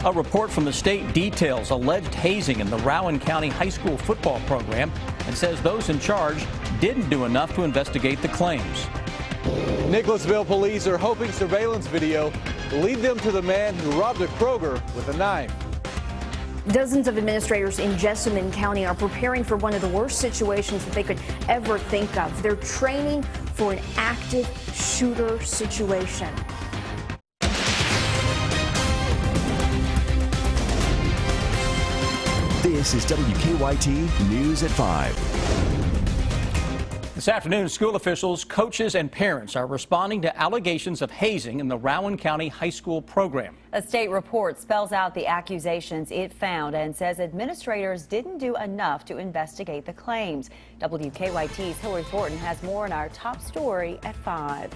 A report from the state details alleged hazing in the Rowan County High School football program and says those in charge didn't do enough to investigate the claims. Nicholasville police are hoping surveillance video will lead them to the man who robbed a Kroger with a knife. Dozens of administrators in Jessamine County are preparing for one of the worst situations that they could ever think of. They're training for an active shooter situation. This is WKYT News at 5. This afternoon, school officials, coaches, and parents are responding to allegations of hazing in the Rowan County High School program. A state report spells out the accusations it found and says administrators didn't do enough to investigate the claims. WKYT's Hillary Thornton has more in our top story at 5.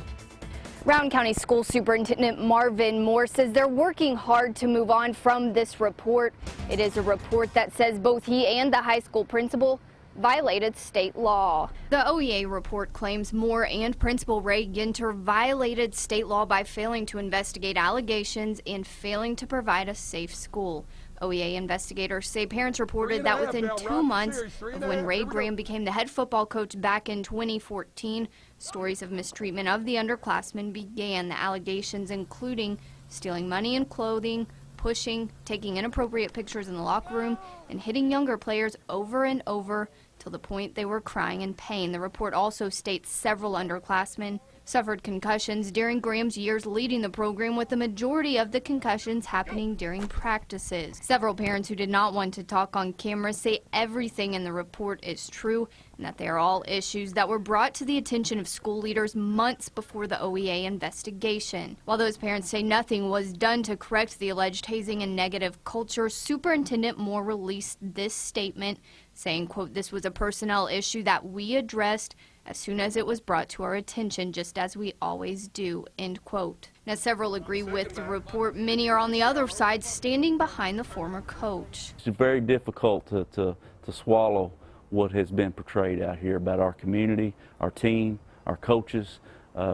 Rowan County School Superintendent Marvin Moore says they're working hard to move on from this report. It is a report that says both he and the high school principal violated state law. The OEA report claims Moore and Principal Ray Ginter violated state law by failing to investigate allegations and failing to provide a safe school. OEA investigators say parents reported that within 2 months of when Ray Graham became the head football coach back in 2014, stories of mistreatment of the underclassmen began. The allegations including stealing money and clothing, pushing, taking inappropriate pictures in the locker room, and hitting younger players over and over till the point they were crying in pain. The report also states several underclassmen suffered concussions during Graham's years leading the program, with the majority of the concussions happening during practices. Several parents who did not want to talk on camera say everything in the report is true and that they are all issues that were brought to the attention of school leaders months before the OEA investigation. While those parents say nothing was done to correct the alleged hazing and negative culture, Superintendent Moore released this statement saying, quote, "This was a personnel issue that we addressed as soon as it was brought to our attention, just as we always do," end quote. Now, several agree with the report. Many are on the other side, standing behind the former coach. It's very difficult to swallow what has been portrayed out here about our community, our team, our coaches,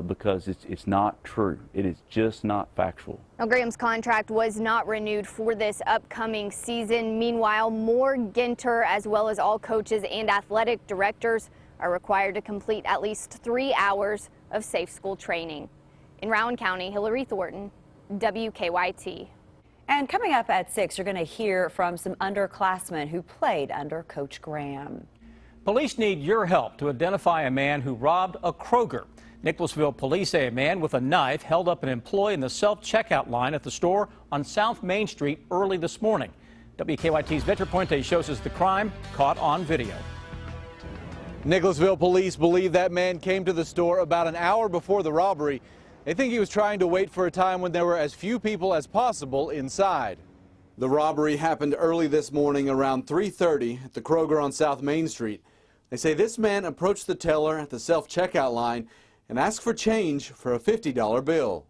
because it's not true. It is just not factual. Now, Graham's contract was not renewed for this upcoming season. Meanwhile, Moore, Ginter, as well as all coaches and athletic directors are required to complete at least 3 hours of safe school training. In Rowan County, Hillary Thornton, WKYT. And coming up at 6, you're going to hear from some underclassmen who played under Coach Graham. Police need your help to identify a man who robbed a Kroger. Nicholasville police say a man with a knife held up an employee in the self-checkout line at the store on South Main Street early this morning. WKYT's Victor Puente shows us the crime caught on video. Nicholasville police believe that man came to the store about an hour before the robbery. They think he was trying to wait for a time when there were as few people as possible inside. The robbery happened early this morning around 3:30 at the Kroger on South Main Street. They say this man approached the teller at the self-checkout line and asked for change for a $50 bill.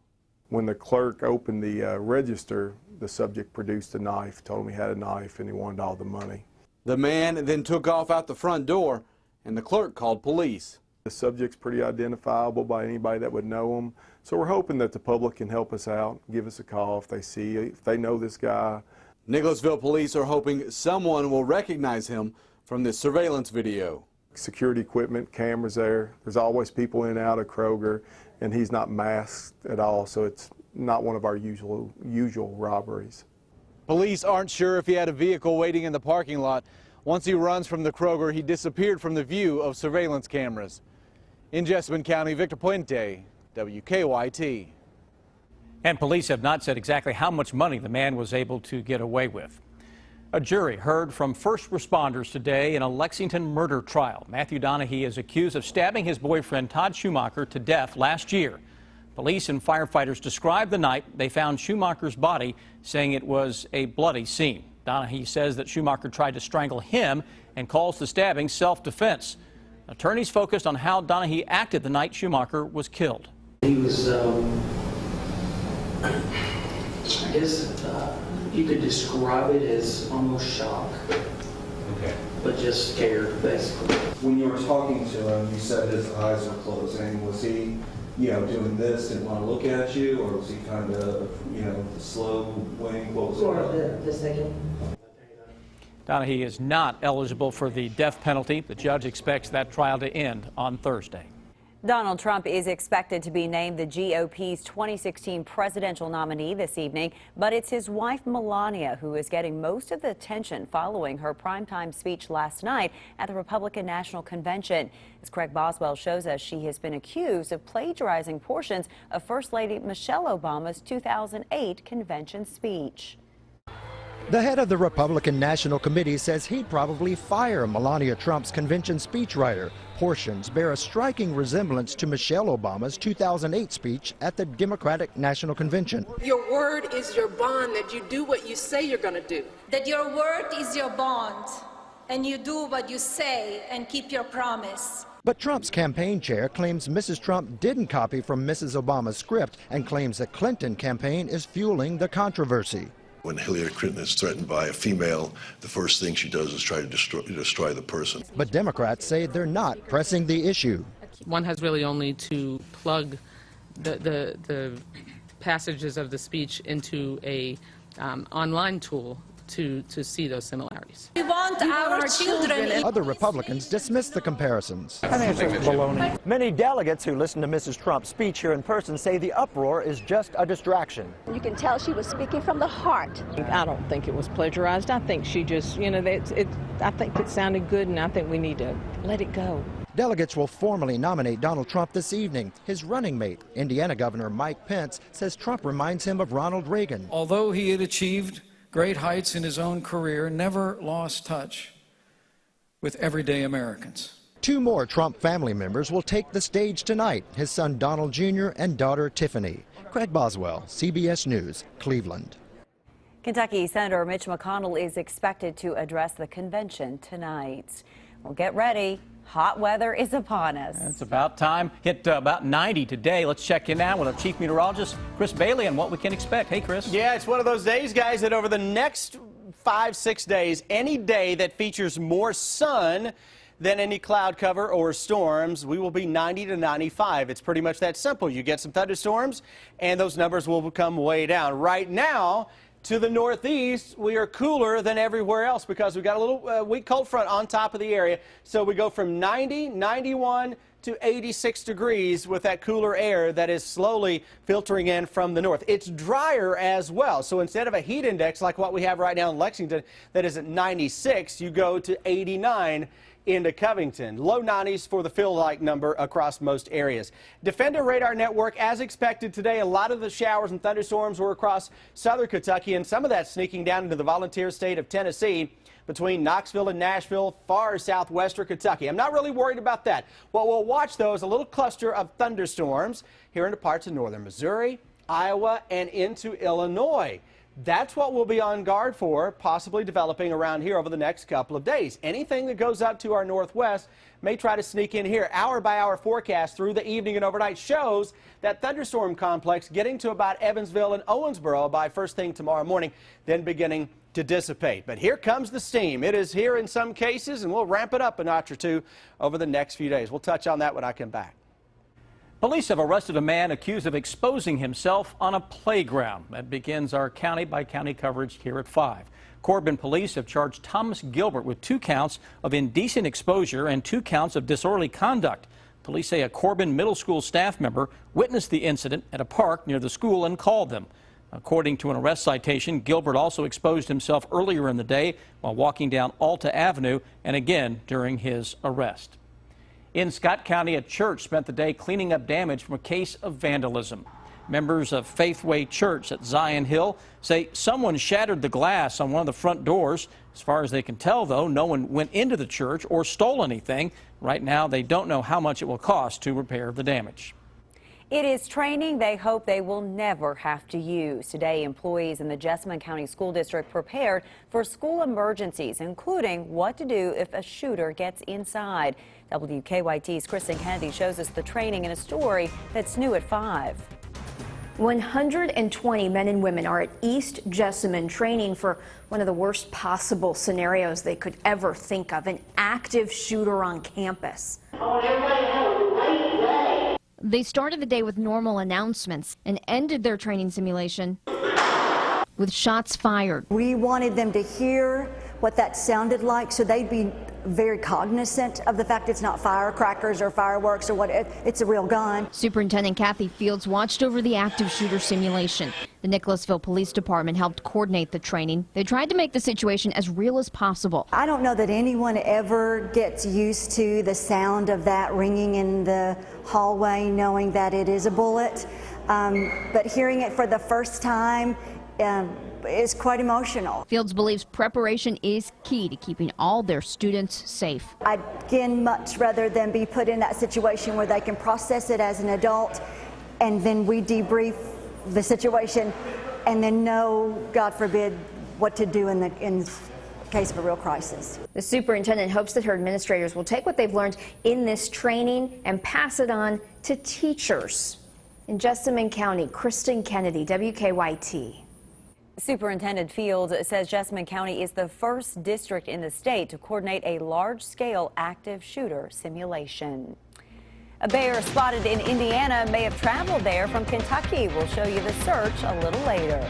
When the clerk opened the register, the subject produced a knife, told him he had a knife and he wanted all the money. The man then took off out the front door, and the clerk called police. The subject's pretty identifiable by anybody that would know him, so we're hoping that the public can help us out, give us a call if they know this guy. Nicholasville police are hoping someone will recognize him from this surveillance video. Security equipment, cameras there. There's always people in and out of Kroger, and he's not masked at all, so it's not one of our usual robberies. Police aren't sure if he had a vehicle waiting in the parking lot. Once he runs from the Kroger, he disappeared from the view of surveillance cameras. In Jessamine County, Victor Puente, WKYT. And police have not said exactly how much money the man was able to get away with. A jury heard from first responders today in a Lexington murder trial. Matthew Donahue is accused of stabbing his boyfriend Todd Schumacher to death last year. Police and firefighters described the night they found Schumacher's body, saying it was a bloody scene. Donahue says that Schumacher tried to strangle him and calls the stabbing self-defense. Attorneys focused on how Donahue acted the night Schumacher was killed. He was, I guess you could describe it as almost shock. Okay. But just scared, basically. When you were talking to him, you said his eyes were closing. Was he, doing this, didn't want to look at you, or was he kind of, slow wing closing. For the second. Donahue is not eligible for the death penalty. The judge expects that trial to end on Thursday. Donald Trump is expected to be named the GOP's 2016 presidential nominee this evening, but it's his wife Melania who is getting most of the attention following her primetime speech last night at the Republican National Convention. As Craig Boswell shows us, she has been accused of plagiarizing portions of First Lady Michelle Obama's 2008 convention speech. The head of the Republican National Committee says he'd probably fire Melania Trump's convention speechwriter. Portions bear a striking resemblance to Michelle Obama's 2008 speech at the Democratic National Convention. Your word is your bond, that you do what you say you're going to do. That your word is your bond, and you do what you say and keep your promise. But Trump's campaign chair claims Mrs. Trump didn't copy from Mrs. Obama's script and claims the Clinton campaign is fueling the controversy. When Hillary Clinton is threatened by a female, the first thing she does is try to destroy the person. But Democrats say they're not pressing the issue. One has really only to plug the passages of the speech into a online tool to see those similarities. We want our children. Other Republicans dismiss the comparisons. I think it's just baloney. Many delegates who listened to Mrs. Trump's speech here in person say the uproar is just a distraction. You can tell she was speaking from the heart. I don't think it was plagiarized. I think she just, I think it sounded good, and I think we need to let it go. Delegates will formally nominate Donald Trump this evening. His running mate, Indiana Governor Mike Pence, says Trump reminds him of Ronald Reagan. Although he had achieved great heights in his own career, never lost touch with everyday Americans. Two more Trump family members will take the stage tonight, his son Donald Jr. and daughter Tiffany. Craig Boswell, CBS News, Cleveland. Kentucky Senator Mitch McConnell is expected to address the convention tonight. Well, get ready. Hot weather is upon us. It's about time. Hit about 90 today. Let's check in now with our chief meteorologist, Chris Bailey, on what we can expect. Hey, Chris. Yeah, it's one of those days, guys, that over the next 5-6 days, any day that features more sun than any cloud cover or storms, we will be 90 to 95. It's pretty much that simple. You get some thunderstorms, and those numbers will come way down. Right now, to the northeast, we are cooler than everywhere else because we got a little weak cold front on top of the area. So we go from 90, 91 to 86 degrees with that cooler air that is slowly filtering in from the north. It's drier as well. So instead of a heat index like what we have right now in Lexington that is at 96, you go to 89 into Covington. Low 90s for the feel-like number across most areas. Defender radar network, as expected today, a lot of the showers and thunderstorms were across southern Kentucky, and some of that sneaking down into the volunteer state of Tennessee between Knoxville and Nashville, far southwestern Kentucky. I'm not really worried about that. What we'll watch, though, is a little cluster of thunderstorms here into parts of northern Missouri, Iowa, and into Illinois. That's what we'll be on guard for, possibly developing around here over the next couple of days. Anything that goes up to our northwest may try to sneak in here. Hour-by-hour forecast through the evening and overnight shows that thunderstorm complex getting to about Evansville and Owensboro by first thing tomorrow morning, then beginning to dissipate. But here comes the steam. It is here in some cases, and we'll ramp it up a notch or two over the next few days. We'll touch on that when I come back. Police have arrested a man accused of exposing himself on a playground. That begins our county-by-county coverage here at 5. Corbin police have charged Thomas Gilbert with 2 counts of indecent exposure and 2 counts of disorderly conduct. Police say a Corbin middle school staff member witnessed the incident at a park near the school and called them. According to an arrest citation, Gilbert also exposed himself earlier in the day while walking down Alta Avenue and again during his arrest. In Scott County, a church spent the day cleaning up damage from a case of vandalism. Members of Faithway Church at Zion Hill say someone shattered the glass on one of the front doors. As far as they can tell, though, no one went into the church or stole anything. Right now, they don't know how much it will cost to repair the damage. It is training they hope they will never have to use. Today, employees in the Jessamine County School District prepared for school emergencies, including what to do if a shooter gets inside. WKYT's Kristen Kennedy shows us the training in a story that's new at 5. 120 men and women are at East Jessamine training for one of the worst possible scenarios they could ever think of, an active shooter on campus. They started the day with normal announcements and ended their training simulation with shots fired. We wanted them to hear what that sounded like, so they'd be very cognizant of the fact it's not firecrackers or fireworks or what, it's a real gun. Superintendent Kathy Fields watched over the active shooter simulation. The Nicholasville Police Department helped coordinate the training. They tried to make the situation as real as possible. I don't know that anyone ever gets used to the sound of that ringing in the hallway, knowing that it is a bullet, but hearing it for the first time is quite emotional. Fields believes preparation is key to keeping all their students safe. I'd again much rather than be put in that situation where they can process it as an adult and then we debrief the situation and then know, God forbid, what to do in case of a real crisis. The superintendent hopes that her administrators will take what they've learned in this training and pass it on to teachers. In Jessamine County, Kristen Kennedy, WKYT. Superintendent Fields says Jessamine County is the first district in the state to coordinate a large-scale active shooter simulation. A bear spotted in Indiana may have traveled there from Kentucky. We'll show you the search a little later.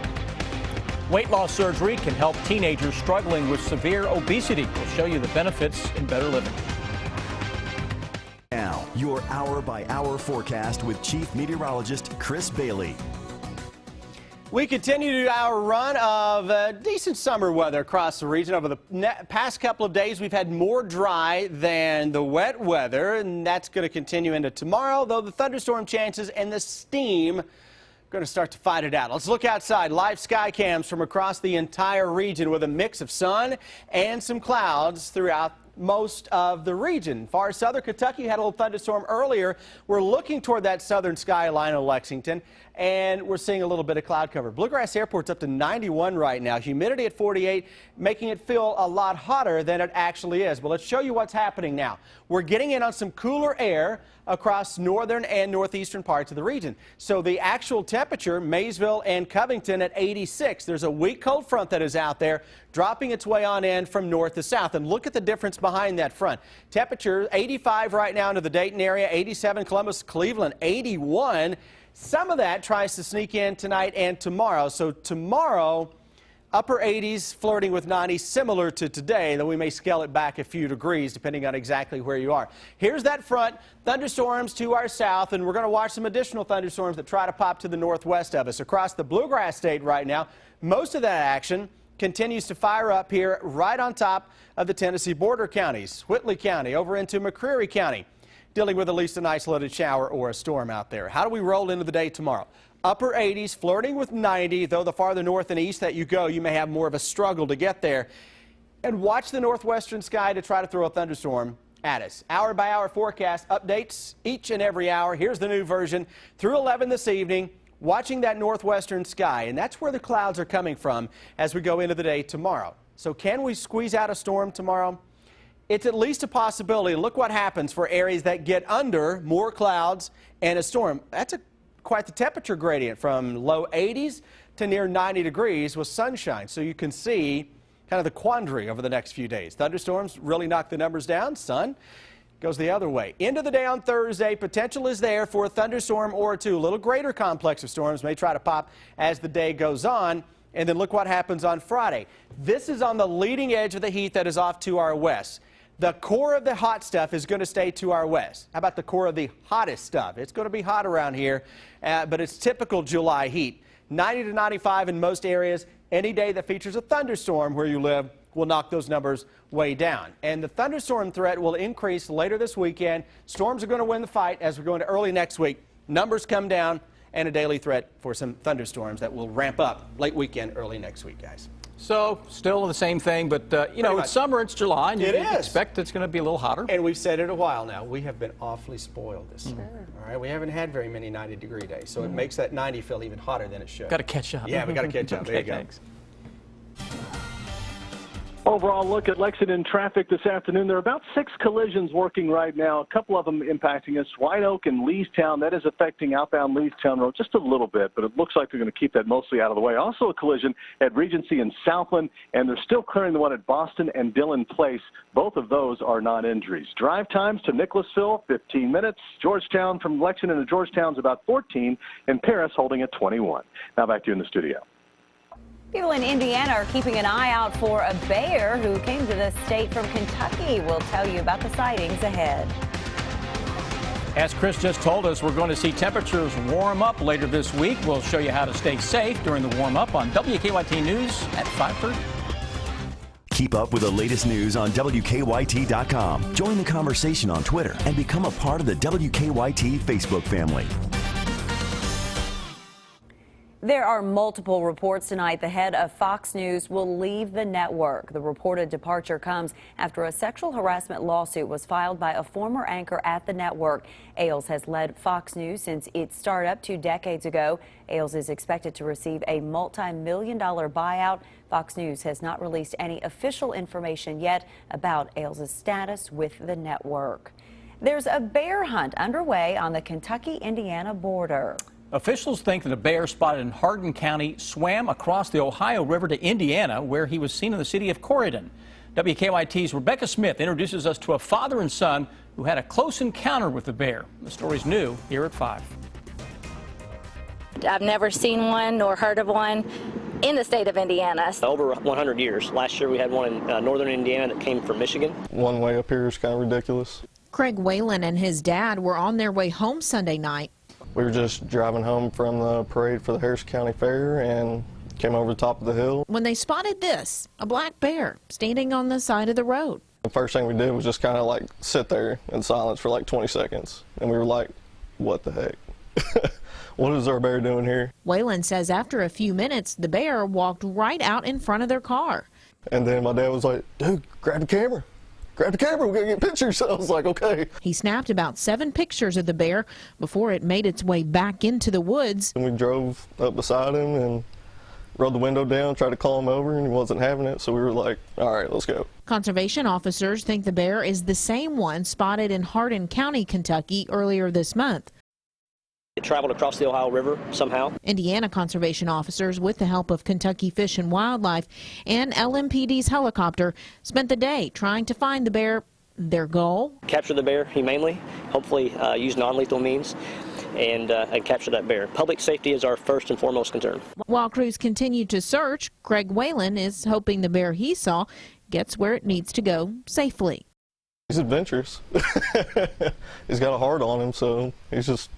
Weight loss surgery can help teenagers struggling with severe obesity. We'll show you the benefits in better living. Now, your hour-by-hour forecast with Chief Meteorologist Chris Bailey. We continue our run of decent summer weather across the region. Over the past couple of days, we've had more dry than the wet weather, and that's going to continue into tomorrow, though the thunderstorm chances and the steam are going to start to fight it out. Let's look outside. Live sky cams from across the entire region with a mix of sun and some clouds throughout most of the region. Far southern Kentucky had a little thunderstorm earlier. We're looking toward that southern skyline of Lexington, and we're seeing a little bit of cloud cover. Bluegrass Airport's up to 91 right now. Humidity at 48, making it feel a lot hotter than it actually is. But let's show you what's happening now. We're getting in on some cooler air across northern and northeastern parts of the region. So the actual temperature, Maysville and Covington at 86. There's a weak cold front that is out there, dropping its way on in from north to south. And look at the difference behind that front. Temperature 85 right now into the Dayton area, 87 Columbus, Cleveland, 81. Some of that tries to sneak in tonight and tomorrow. So tomorrow, upper 80s, flirting with 90s, similar to today, though we may scale it back a few degrees depending on exactly where you are. Here's that front, thunderstorms to our south, and we're going to watch some additional thunderstorms that try to pop to the northwest of us. Across the Bluegrass State right now, most of that action continues to fire up here right on top of the Tennessee border counties. Whitley County over into McCreary County, dealing with at least an isolated shower or a storm out there. How do we roll into the day tomorrow? Upper 80s, flirting with 90, though the farther north and east that you go, you may have more of a struggle to get there. And watch the northwestern sky to try to throw a thunderstorm at us. Hour-by-hour forecast updates each and every hour. Here's the new version through 11 this evening, watching that northwestern sky. And that's where the clouds are coming from as we go into the day tomorrow. So can we squeeze out a storm tomorrow? It's at least a possibility. Look what happens for areas that get under more clouds and a storm. That's quite the temperature gradient from low 80s to near 90 degrees with sunshine. So you can see kind of the quandary over the next few days. Thunderstorms really knock the numbers down. Sun goes the other way. End of the day on Thursday, potential is there for a thunderstorm or two. A little greater complex of storms may try to pop as the day goes on. And then look what happens on Friday. This is on the leading edge of the heat that is off to our west. The core of the hot stuff is going to stay to our west. How about the core of the hottest stuff? It's going to be hot around here, but it's typical July heat. 90 to 95 in most areas. Any day that features a thunderstorm where you live will knock those numbers way down. And the thunderstorm threat will increase later this weekend. Storms are going to win the fight as we go into early next week. Numbers come down, and a daily threat for some thunderstorms that will ramp up late weekend, early next week, guys. So, still the same thing, but, you know, it's summer, it's July, and you expect it's going to be a little hotter. And we've said it a while now. We have been awfully spoiled this year. All right, we haven't had very many 90-degree days, so it makes that 90 feel even hotter than it should. Got to catch up. Yeah, we got to catch up. Okay, there you go. Thanks. Overall look at Lexington traffic this afternoon. There are about 6 collisions working right now, a couple of them impacting us. White Oak and Leestown, that is affecting outbound Leestown Road just a little bit, but it looks like they're going to keep that mostly out of the way. Also a collision at Regency and Southland, and they're still clearing the one at Boston and Dillon Place. Both of those are non-injuries. Drive times to Nicholasville, 15 minutes. Georgetown from Lexington to Georgetown is about 14, and Paris holding at 21. Now back to you in the studio. People in Indiana are keeping an eye out for a bear who came to the state from Kentucky. We'll tell you about the sightings ahead. As Chris just told us, we're going to see temperatures warm up later this week. We'll show you how to stay safe during the warm up on WKYT News at 5:30. Keep up with the latest news on WKYT.com. Join the conversation on Twitter and become a part of the WKYT Facebook family. There are multiple reports tonight the head of Fox News will leave the network. The reported departure comes after a sexual harassment lawsuit was filed by a former anchor at the network. Ailes has led Fox News since its startup 2 decades ago. Ailes is expected to receive a multi-million-dollar buyout. Fox News has not released any official information yet about Ailes' status with the network. There's a bear hunt underway on the Kentucky-Indiana border. Officials think that a bear spotted in Hardin County swam across the Ohio River to Indiana, where he was seen in the city of Corydon. WKYT's Rebecca Smith introduces us to a father and son who had a close encounter with the bear. The story's new here at 5. I've never seen one nor heard of one in the state of Indiana. Over 100 years. Last year we had one in northern Indiana that came from Michigan. One way up here is kind of ridiculous. Craig Whalen and his dad were on their way home Sunday night. We were just driving home from the parade for the Harrison County Fair and came over the top of the hill. When they spotted this, a black bear standing on the side of the road. The first thing we did was just kind of like sit there in silence for like 20 seconds. And we were like, what the heck? What is our bear doing here? Whalen says after a few minutes, the bear walked right out in front of their car. And then my dad was like, dude, grab the camera. Grab the camera, we're going to get pictures. So I was like, okay. He snapped about 7 pictures of the bear before it made its way back into the woods. And we drove up beside him and rolled the window down, tried to call him over, and he wasn't having it. So we were like, all right, let's go. Conservation officers think the bear is the same one spotted in Hardin County, Kentucky earlier this month. It traveled across the Ohio River somehow. Indiana conservation officers, with the help of Kentucky Fish and Wildlife and LMPD's helicopter, spent the day trying to find the bear. Their goal? Capture the bear humanely, hopefully use non-lethal means, and capture that bear. Public safety is our first and foremost concern. While crews continue to search, Craig Whalen is hoping the bear he saw gets where it needs to go safely. He's adventurous. He's got a heart on him, so he's just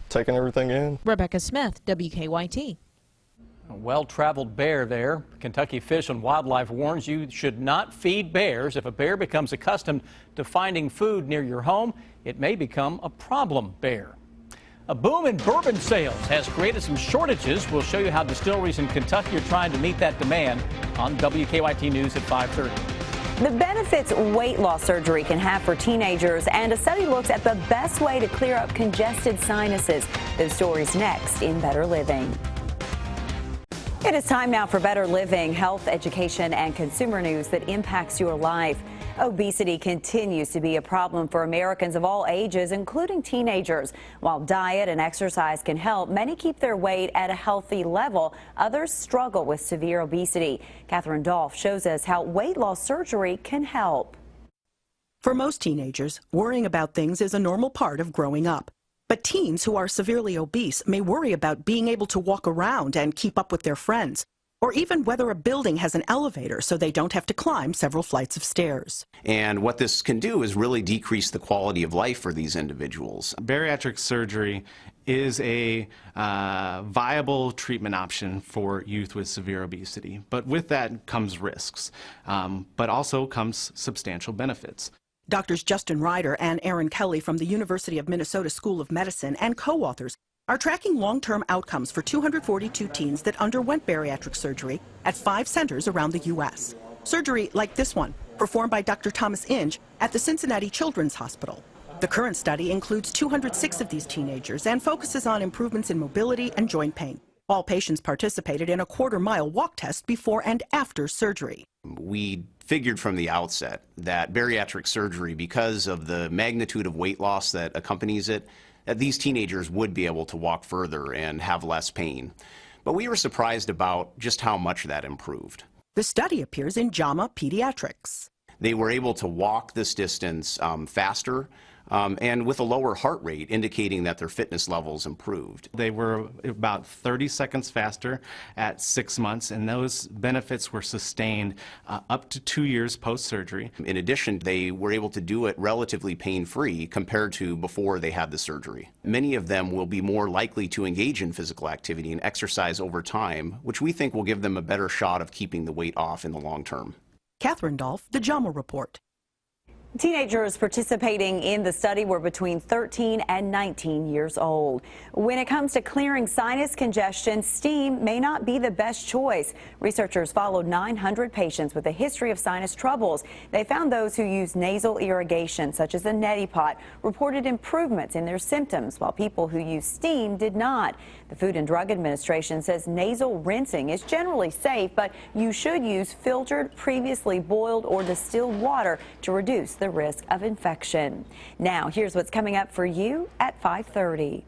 taking everything in. Rebecca Smith, WKYT. A well-traveled bear there. Kentucky Fish and Wildlife warns you should not feed bears. If a bear becomes accustomed to finding food near your home, it may become a problem bear. A boom in bourbon sales has created some shortages. We'll show you how distilleries in Kentucky are trying to meet that demand on WKYT News at 5:30. The benefits weight loss surgery can have for teenagers, and a study looks at the best way to clear up congested sinuses. Those stories next in Better Living. It is time now for Better Living, health, education, and consumer news that impacts your life. Obesity continues to be a problem for Americans of all ages, including teenagers. While diet and exercise can help, many keep their weight at a healthy level. Others struggle with severe obesity. Catherine Dolph shows us how weight loss surgery can help. For most teenagers, worrying about things is a normal part of growing up. But teens who are severely obese may worry about being able to walk around and keep up with their friends, or even whether a building has an elevator so they don't have to climb several flights of stairs. And what this can do is really decrease the quality of life for these individuals. Bariatric surgery is a viable treatment option for youth with severe obesity. But with that comes risks, but also comes substantial benefits. Doctors Justin Ryder and Aaron Kelly from the University of Minnesota School of Medicine and co-authors are tracking long-term outcomes for 242 teens that underwent bariatric surgery at 5 centers around the U.S. Surgery like this one, performed by Dr. Thomas Inge at the Cincinnati Children's Hospital. The current study includes 206 of these teenagers and focuses on improvements in mobility and joint pain. All patients participated in a quarter-mile walk test before and after surgery. We figured from the outset that bariatric surgery, because of the magnitude of weight loss that accompanies it, that these teenagers would be able to walk further and have less pain. But we were surprised about just how much that improved. The study appears in JAMA Pediatrics. They were able to walk this distance faster, and with a lower heart rate, indicating that their fitness levels improved. They were about 30 seconds faster at 6 months, and those benefits were sustained up to 2 years post-surgery. In addition, they were able to do it relatively pain-free compared to before they had the surgery. Many of them will be more likely to engage in physical activity and exercise over time, which we think will give them a better shot of keeping the weight off in the long term. Catherine Dolph, The JAMA Report. Teenagers participating in the study were between 13 and 19 years old. When it comes to clearing sinus congestion, steam may not be the best choice. Researchers followed 900 patients with a history of sinus troubles. They found those who used nasal irrigation, such as a neti pot, reported improvements in their symptoms, while people who used steam did not. The Food and Drug Administration says nasal rinsing is generally safe, but you should use filtered, previously boiled or distilled water to reduce the risk of infection. Now, here's what's coming up for you at 5:30.